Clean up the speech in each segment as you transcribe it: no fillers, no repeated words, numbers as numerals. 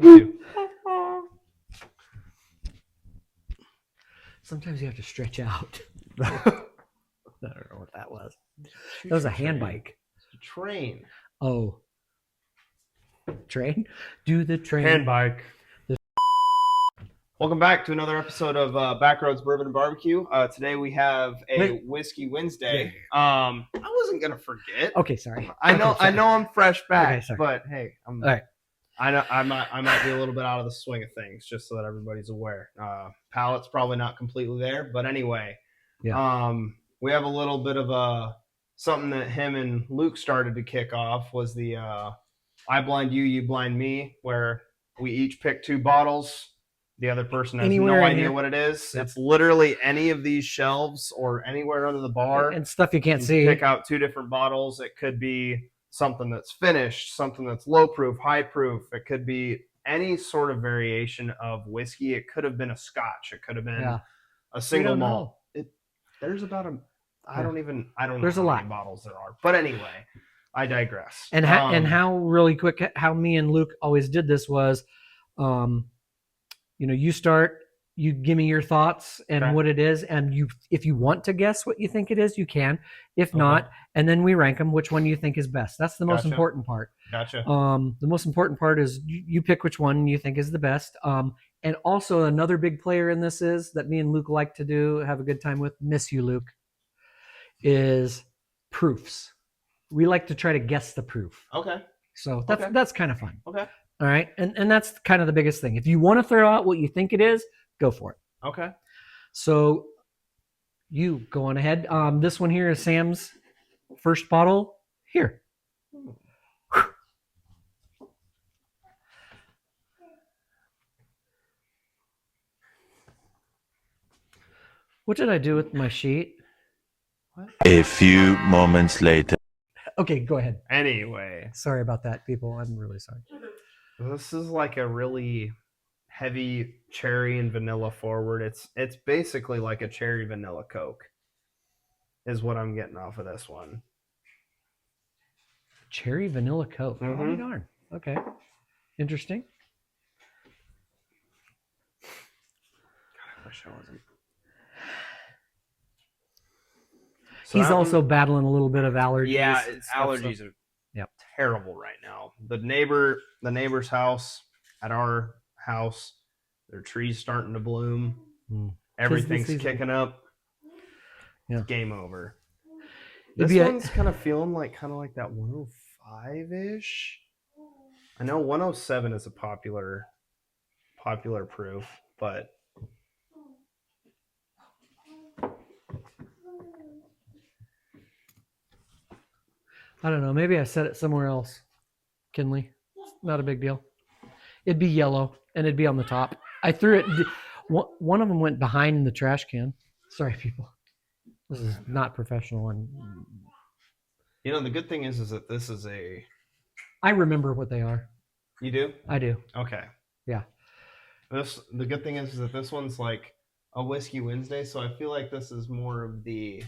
too. Sometimes you have to stretch out. I don't know what that was. That was a hand bike. It's a train. Oh. Train? Do the train. Hand bike. Welcome back to another episode of Backroads Bourbon and Barbecue. Today we have a Whiskey Wednesday. I wasn't gonna forget. Okay, sorry. I know I'm fresh back, Okay, sorry. but hey, All right. I know I might be a little bit out of the swing of things, just so that everybody's aware. Palate's probably not completely there, but anyway. Yeah. We have a little bit of something that him and Luke started to kick off was the I blind you, you blind me, where we each pick 2 bottles. The other person has Anywhere no in idea here. what it is. Yep. It's literally any of these shelves or anywhere under the bar. And stuff you can't You see. pick out 2 different bottles. It could be something that's finished, something that's low proof, high proof. It could be any sort of variation of whiskey. It could have been a scotch. It could have been a single malt. There's about I don't know There's how a many lot. bottles there are. But anyway, I digress. And how really quick, how me and Luke always did this was, you start, you give me your thoughts and what it is, and if you want to guess what you think it is, you can. If not, and then we rank them, which one you think is best. That's the most important part. Gotcha. The most important part is you pick which one you think is the best. And also another big player in this is that me and Luke like to do, have a good time with, miss you, Luke, is proofs. We like to try to guess the proof. Okay. So that's kind of fun. Okay. All right. And that's kind of the biggest thing. If you want to throw out what you think it is, go for it. Okay. So you go on ahead. This one here is Sam's first bottle here. What did I do with my sheet? A few moments later. Okay, go ahead. Anyway. Sorry about that, people. I'm really sorry. This is like a really heavy cherry and vanilla forward. It's basically like a cherry vanilla Coke is what I'm getting off of this one. Cherry vanilla Coke. Mm-hmm. Oh, darn. Okay. Interesting. God, I wish I wasn't. He's also battling a little bit of allergies. Yeah, allergies are terrible right now. The neighbor's house, at our house, their trees starting to bloom. Everything's kicking up. Yeah. Game over. This one's kind of feeling like that 105-ish. I know 107 is a popular proof, but I don't know. Maybe I said it somewhere else. Kinley. Not a big deal. It'd be yellow, and it'd be on the top. I threw it. One of them went behind the trash can. Sorry, people. This is not professional. And the good thing is that this is a... I remember what they are. You do? I do. Okay. Yeah. The good thing is that this one's like a Whiskey Wednesday, so I feel like this is more of the...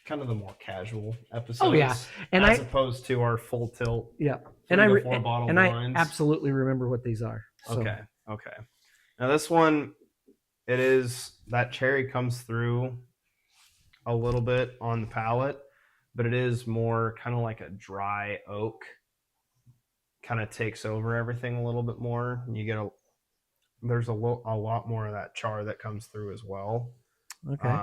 kind of the more casual episodes. Oh yeah, and as opposed to our full tilt. Yeah, 3 to 4 bottle wines. I absolutely remember what these are. So. Okay. Now this one, it is that cherry comes through a little bit on the palate, but it is more kind of like a dry oak. Kind of takes over everything a little bit more. You get there's a lot more of that char that comes through as well. Okay.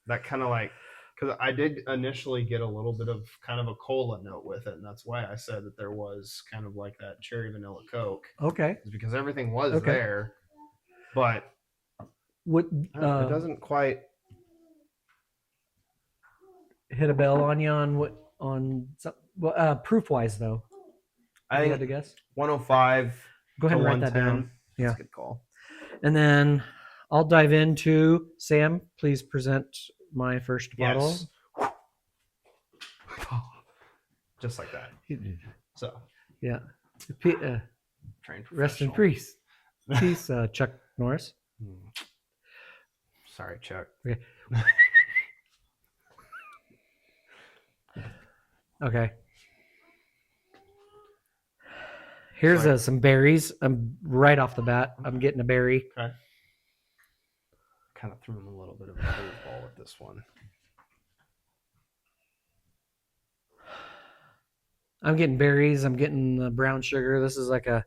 That kind of like. Because I did initially get a little bit of kind of a cola note with it, and that's why I said that there was kind of like that cherry vanilla Coke. Okay. It's because everything was there, but it doesn't quite hit a bell on you proof wise though. I think had to guess 105. Go ahead and write that down. Yeah, that's a good call. And then I'll dive into Sam. Please present my first bottle. Yes. Just like that. So yeah. Rest in peace. Peace, Chuck Norris. Sorry, Chuck. Okay. Okay. Here's So some berries. I'm right off the bat. I'm getting a berry. okay. Kind of threw him a little bit of a curveball with this one. I'm getting berries. I'm getting brown sugar. This is like I'm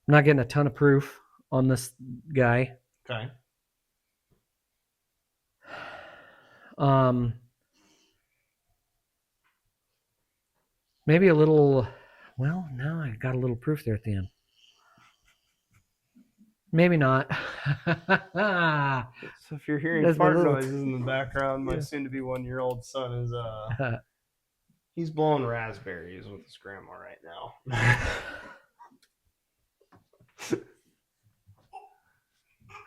not getting a ton of proof on this guy. Okay. Maybe a little. Well, now I got a little proof there at the end. Maybe not. So if you're hearing That's my fart little- noises in the background, my Yeah. soon-to-be 1-year-old son is he's blowing raspberries with his grandma right now.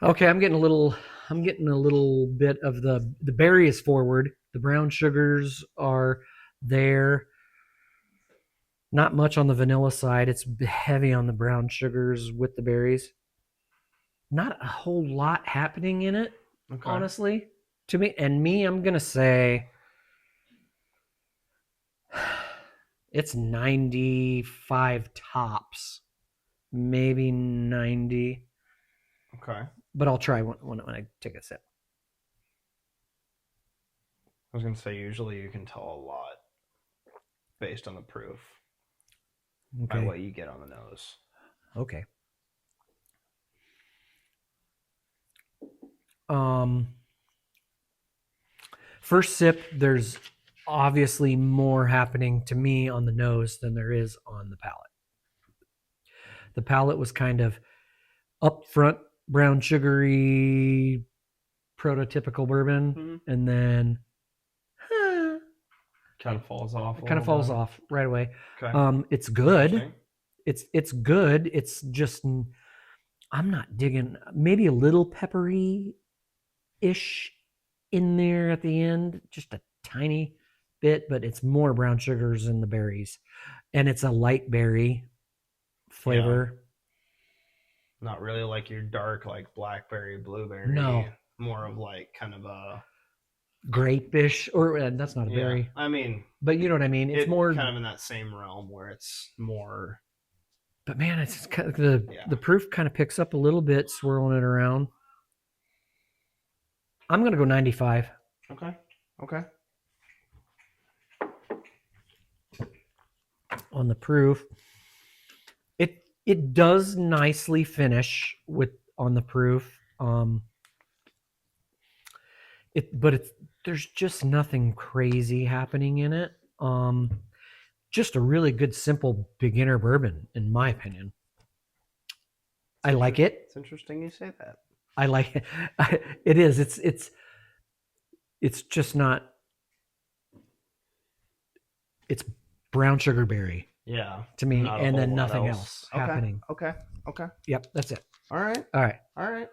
Okay, I'm getting a little bit of the berry is forward. The brown sugars are there. Not much on the vanilla side. It's heavy on the brown sugars with the berries. Not a whole lot happening in it, Okay. honestly. To me, I'm gonna say it's 95 tops, maybe 90. Okay. But I'll try when I take a sip. I was gonna say usually you can tell a lot based on the proof by Okay. what you get on the nose. Okay. First sip, there's obviously more happening to me on the nose than there is on the palate. The palate was kind of upfront, brown sugary, prototypical bourbon, and then Kind of falls off. it kind of falls off right away. Okay. It's good. It's good. It's just I'm not digging. Maybe a little peppery ish in there at the end, just a tiny bit, but it's more brown sugars in the berries, and it's a light berry flavor. Not really like your dark, like blackberry, blueberry. No. More of like kind of a Grape-ish, or that's not a berry, I mean, but you know what I mean. It's more kind of in that same realm where it's more. But man, it's kind of the proof kind of picks up a little bit, swirling it around. I'm gonna go 95. Okay. Okay. On the proof. It does nicely finish on the proof. There's just nothing crazy happening in it. Just a really good simple beginner bourbon, in my opinion. I like it. It's interesting you say that. I like it. It is. It's just not. It's brown sugar berry. Yeah. To me, and then nothing else happening. Okay. Okay. Yep, that's it. All right. All right. All right.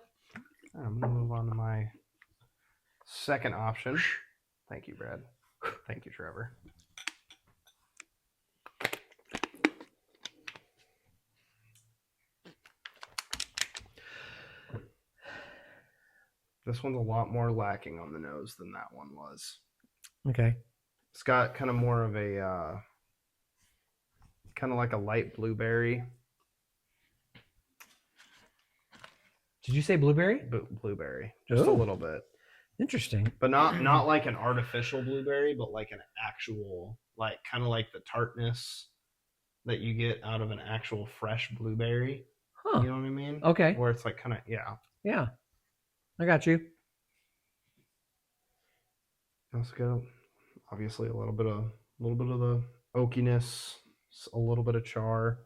I'm gonna move on to my second option. Thank you, Brad. Thank you, Trevor. This one's a lot more lacking on the nose than that one was. Okay. It's got kind of more of a kind of like a light blueberry. Did you say blueberry? Blueberry, just a little bit. Interesting. But not like an artificial blueberry, but like an actual, like kind of like the tartness that you get out of an actual fresh blueberry. Huh. You know what I mean? Okay. Where it's like kind of Yeah. I got you. Let's go. Obviously, a little bit of the oakiness, a little bit of char.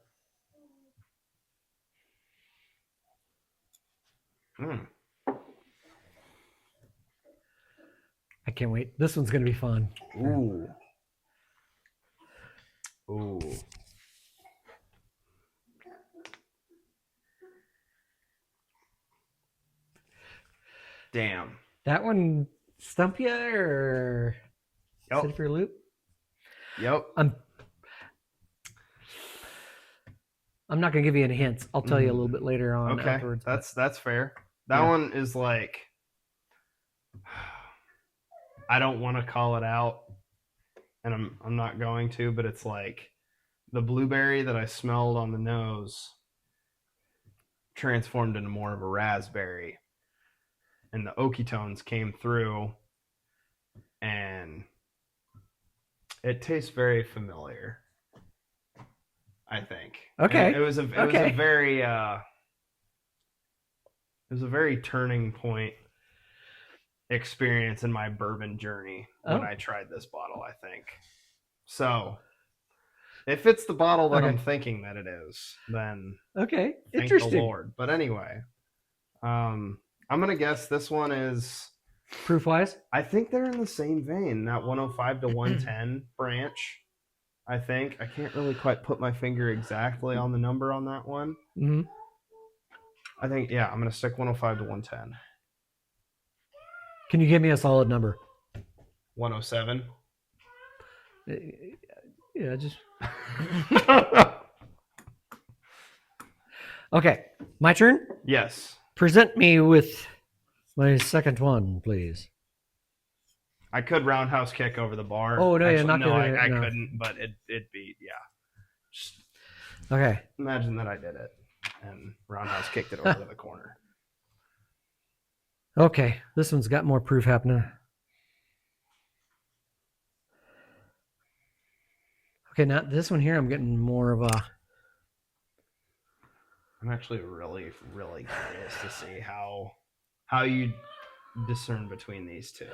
I can't wait. This one's gonna be fun. Ooh. Ooh. Damn. That one stump you or Yep. sit for your loop? Yep. I'm not gonna give you any hints. I'll tell you a little bit later on. Okay, Afterwards. that's fair. That one is like, I don't want to call it out, and I'm not going to, but it's like the blueberry that I smelled on the nose transformed into more of a raspberry, and the oaky tones came through, and it tastes very familiar. I think. Okay. It was a very turning point experience in my bourbon journey when I tried this bottle, I think. So, if it's the bottle that I'm thinking that it is, then okay, thank interesting. the Lord. But anyway, I'm gonna guess this one is Proof wise. I think they're in the same vein, that 105 to 110 branch. I think I can't really quite put my finger exactly on the number on that one. Mm-hmm. I think I'm gonna stick 105 to 110. Can you give me a solid number? 107. Yeah, just. Okay, my turn. Yes. Present me with my second one, please. I could roundhouse kick over the bar. Oh no, Actually, not no, I no. couldn't, but it'd be Just okay. Imagine that I did it and roundhouse kicked it over to the corner. Okay, this one's got more proof happening. Okay, now this one here, I'm getting more of a. I'm actually really, really curious to see how you discern between these two.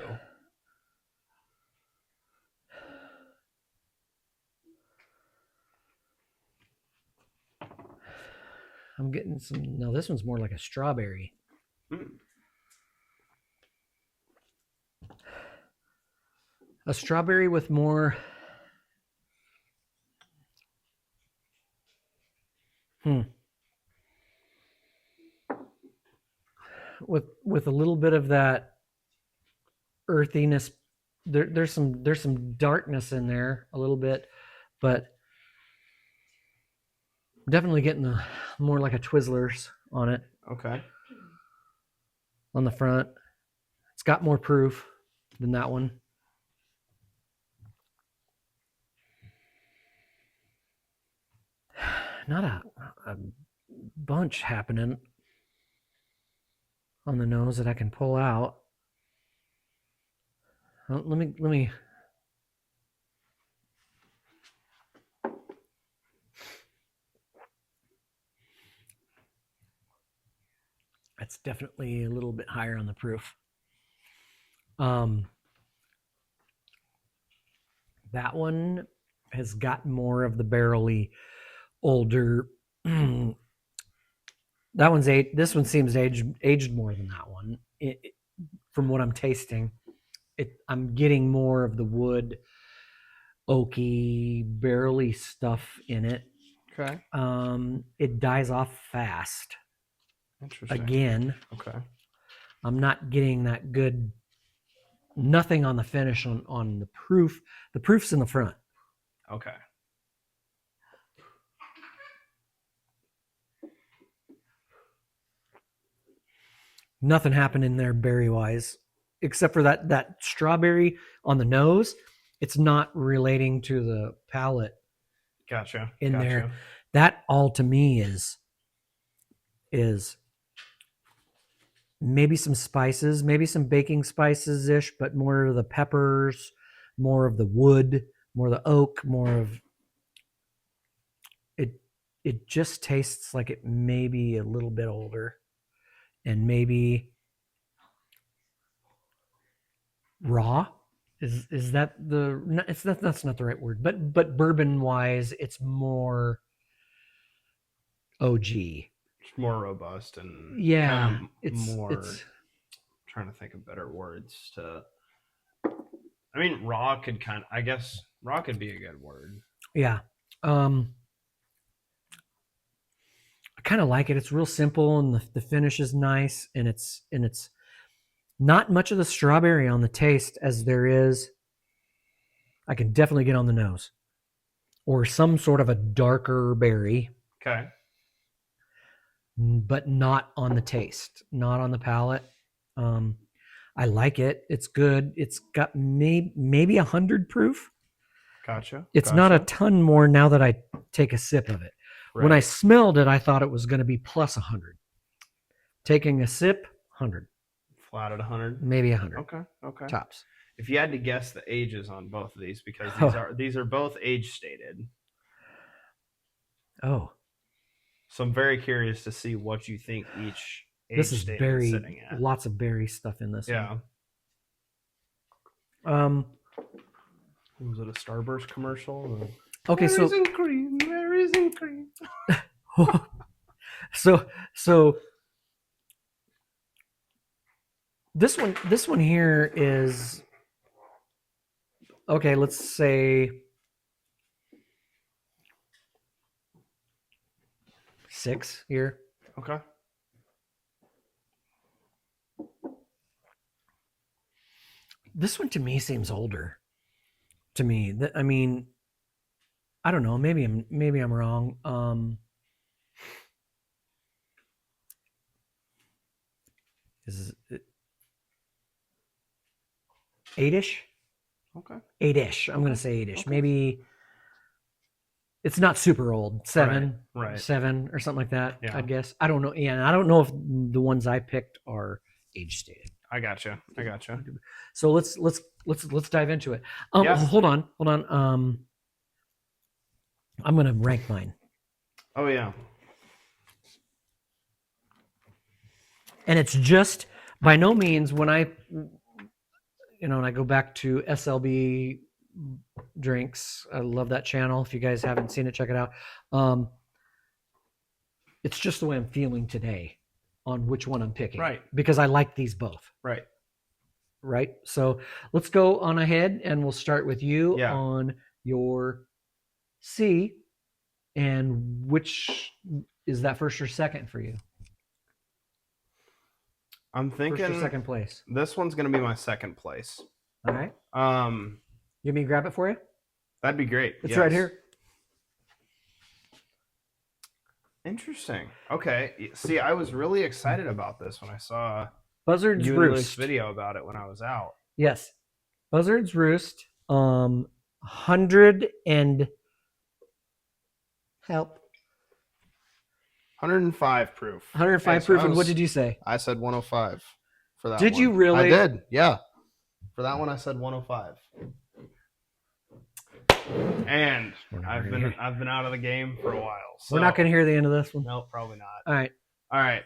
I'm getting some. No, this one's more like a strawberry. A strawberry with more. With a little bit of that earthiness. There's some darkness in there a little bit, but definitely getting more like a Twizzlers on it. Okay. On the front, it's got more proof than that one. Not a bunch happening on the nose that I can pull out. Let me. That's definitely a little bit higher on the proof. That one has got more of the barrel-y, older. That one's aged. This one seems aged more than that one. From what I'm tasting, I'm getting more of the wood, oaky, barrel-y stuff in it. Okay. It dies off fast. Interesting. Again. Okay. I'm not getting that good. Nothing on the finish on the proof. The proof's in the front. Okay. Nothing happened in there berry wise, except for that strawberry on the nose. It's not relating to the palate. Gotcha. There. That all to me is maybe some spices, maybe some baking spices ish, but more of the peppers, more of the wood, more of the oak, more of it. It just tastes like it may be a little bit older, and maybe raw. Is that the? That's not the right word, but bourbon wise, it's more OG. It's more robust and it's more. It's trying to think of better words to. I mean, raw could I guess raw could be a good word. Yeah. I kind of like it. It's real simple, and the finish is nice, and it's not much of the strawberry on the taste as there is. I can definitely get on the nose, or some sort of a darker berry. Okay. But not on the taste, not on the palate. I like it. It's good. It's got maybe 100 proof. Gotcha. It's not a ton more now that I take a sip of it. Right. When I smelled it, I thought it was going to be plus 100. Taking a sip, 100. Flat at 100. Maybe 100. Okay. Tops. If you had to guess the ages on both of these, because these are both age stated. Oh. So I'm very curious to see what you think each age This is statement is sitting at. lots of berry stuff in this. Yeah. One. Was it a Starburst commercial? Okay, berries and cream, berries and cream. so this one here is okay. Let's say 6 here. Okay. This one to me seems older. To me, I mean, I don't know. Maybe I'm wrong. Is it 8-ish? Okay. 8-ish. I'm gonna say 8-ish. Okay. Maybe it's not super old. 7, Right. 7 or something like that. Yeah. I'd guess. I don't know. Yeah, and I don't know if the ones I picked are age stated. I gotcha. So let's dive into it. Yes. Hold on. I'm gonna rank mine. Oh yeah. And it's just by no means when I go back to SLB drinks. I love that channel. If you guys haven't seen it, check it out. It's just the way I'm feeling today on which one I'm picking. Right. Because I like these both. Right. So let's go on ahead and we'll start with you on your C. And which is that, first or second for you? I'm thinking first or second place. This one's gonna be my second place. All right. You want me to grab it for you? That'd be great. It's right here. Interesting. Okay. See, I was really excited about this when I saw Buzzard's you and Luke's Roost video about it when I was out. Yes. Buzzard's Roost. 100 and help. 105 proof. 105 proof. And what did you say? I said 105 for that. Did one. you really? I did. Yeah. For that one, I said 105. And I've been out of the game for a while. So. We're not going to hear the end of this one. No, probably not. All right.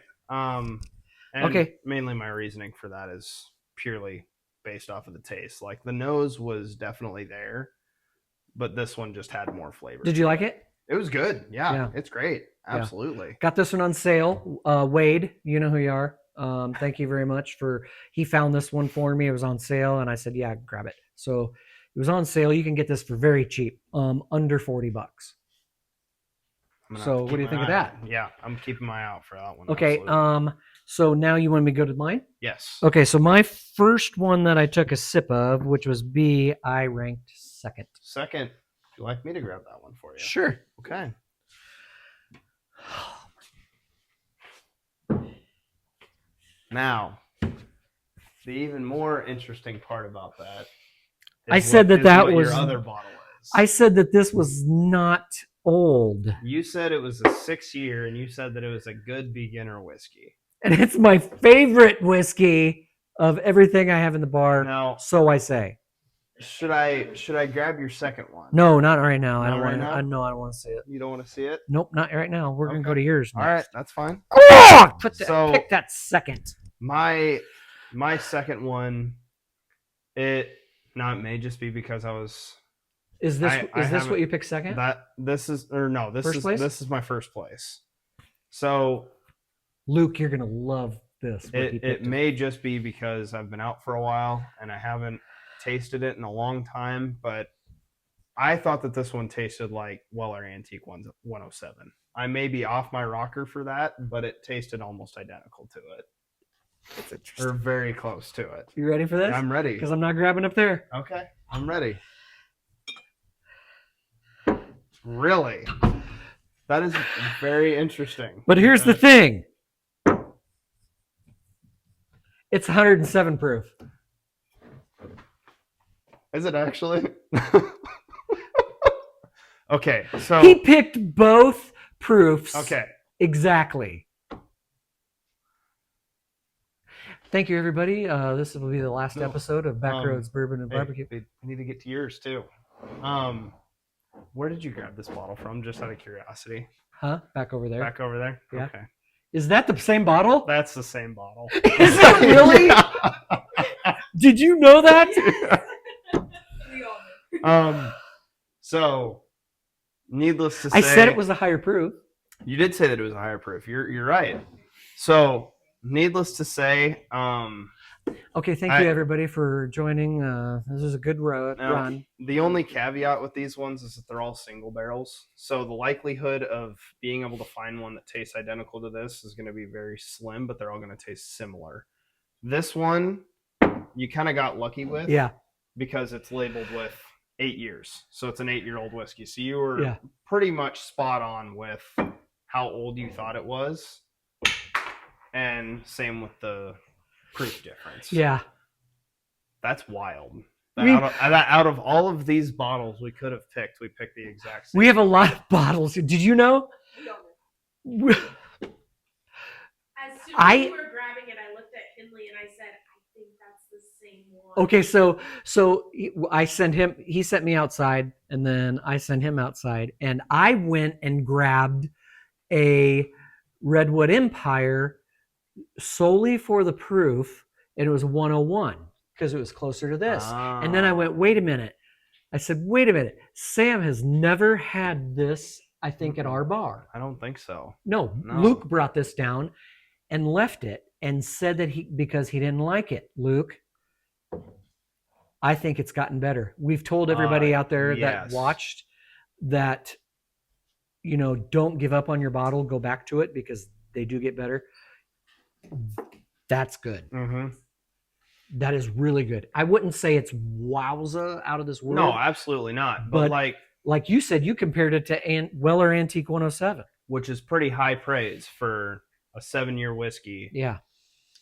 And okay. Mainly my reasoning for that is purely based off of the taste. Like the nose was definitely there, but this one just had more flavor. Did you like it? It was good. Yeah. It's great. Absolutely. Yeah. Got this one on sale. Wade, you know who you are. Thank you very much he found this one for me. It was on sale and I said, yeah, grab it. So it was on sale. You can get this for very cheap, under $40. So what do you think of that? Yeah, I'm keeping my eye out for that one. Okay. Absolutely. So now you want me to go to mine? Yes. Okay. So my first one that I took a sip of, which was B, I ranked second. Second. Would you like me to grab that one for you? Sure. Okay. Now, the even more interesting part about that I said that was your other bottle is. I said that this was not old. You said it was a 6-year, and you said that it was a good beginner whiskey. And it's my favorite whiskey of everything I have in the bar. Now, so I say. Should I grab your second one? No, not right now. I don't right want. now? No, I don't want to see it. You don't want to see it? Nope, not right now. We're gonna go to yours next. All right, that's fine. Oh, pick that second. My second one, it may just be because I was. Is this what you picked second? This is my first place. So, Luke, you're gonna love this. It may just be because I've been out for a while and I haven't tasted it in a long time, but I thought that this one tasted like Weller Antique 107. I may be off my rocker for that, but it tasted almost identical to it. That's interesting. Or very close to it. You ready for this? I'm ready. Because I'm not grabbing up there. Okay, I'm ready. Really? That is very interesting. But here's the thing. It's 107 proof. Is it actually? Okay, so He picked both proofs. okay. Exactly. Thank you, everybody. This will be the last episode of Backroads Bourbon and Barbecue. We need to get to yours too. Where did you grab this bottle from? Just out of curiosity. Huh? Back over there. Back over there. Yeah. Okay. Is that the same bottle? That's the same bottle. Is it really? Did you know that? So, needless to say, I said it was a higher proof. You did say that it was a higher proof. You're right. So, needless to say, Okay, thank you everybody for joining. This was a good run. The only caveat with these ones is that they're all single barrels. So the likelihood of being able to find one that tastes identical to this is going to be very slim, but they're all going to taste similar. This one, you kind of got lucky with. Yeah. Because it's labeled with 8 years. So it's an 8-year-old whiskey. So you were pretty much spot on with how old you thought it was. And same with the proof difference. Yeah. That's wild. Out of all of these bottles we could have picked, we picked the exact same. We have a lot of bottles. Did you know? As soon as you were grabbing it, I looked at Kinley and I said, I think that's the same one. Okay, so I sent him, he sent me outside, and then I sent him outside, and I went and grabbed a Redwood Empire solely for the proof, and it was 101 because it was closer to this. And then I went, wait a minute. I said, wait a minute. Sam has never had this, I think, at our bar. I don't think so. No, Luke brought this down and left it and said that because he didn't like it. Luke, I think it's gotten better. We've told everybody out there that watched that, don't give up on your bottle. Go back to it because they do get better. That's good. Mm-hmm. That is really good. I wouldn't say it's wowza out of this world. No, absolutely not. But like you said, you compared it to Weller Antique 107, which is pretty high praise for a 7-year whiskey. Yeah.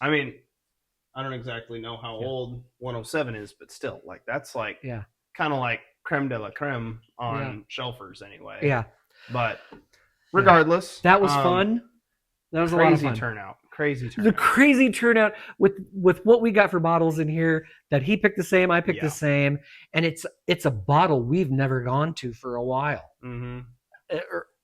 I mean, I don't exactly know how old 107 is, but still, that's kind of like creme de la creme on shelfers anyway. Yeah. But regardless, that was fun. That was a lot of fun. Crazy turnout. The crazy turnout with what we got for bottles in here that he picked the same, I picked the same, and it's a bottle we've never gone to for a while. Mm-hmm.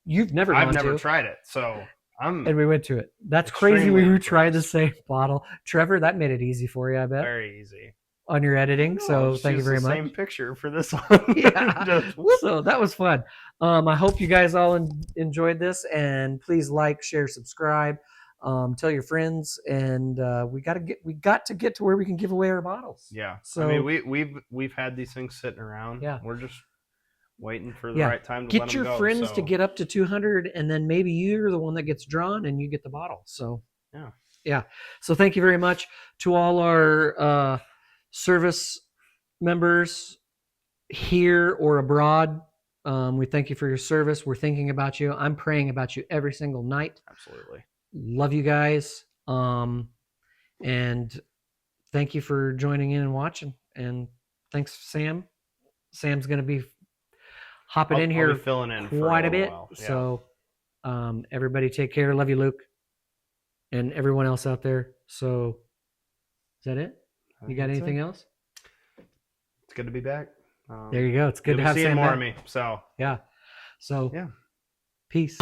You've never gone to. I've never tried it, so and we went to it. That's crazy. We tried the same bottle. Trevor, that made it easy for you, I bet. Very easy. On your editing, so thank you very much. Same picture for this one. Yeah. So that was fun. I hope you guys all enjoyed this, and please like, share, subscribe. Tell your friends, and we got to get to where we can give away our bottles. Yeah. So I mean, we've had these things sitting around. Yeah. We're just waiting for the right time to get let your them go, friends to get up to 200, and then maybe you're the one that gets drawn, and you get the bottle. So yeah. So thank you very much to all our service members here or abroad. We thank you for your service. We're thinking about you. I'm praying about you every single night. Absolutely. Love you guys. And thank you for joining in and watching. And thanks, Sam. Sam's going to be hopping in here filling in quite a bit. While. Yeah. So everybody take care. Love you, Luke. And everyone else out there. So is that it? You got anything else? It's good to be back. There you go. It's good to have Sam more back. of me. So yeah. So peace.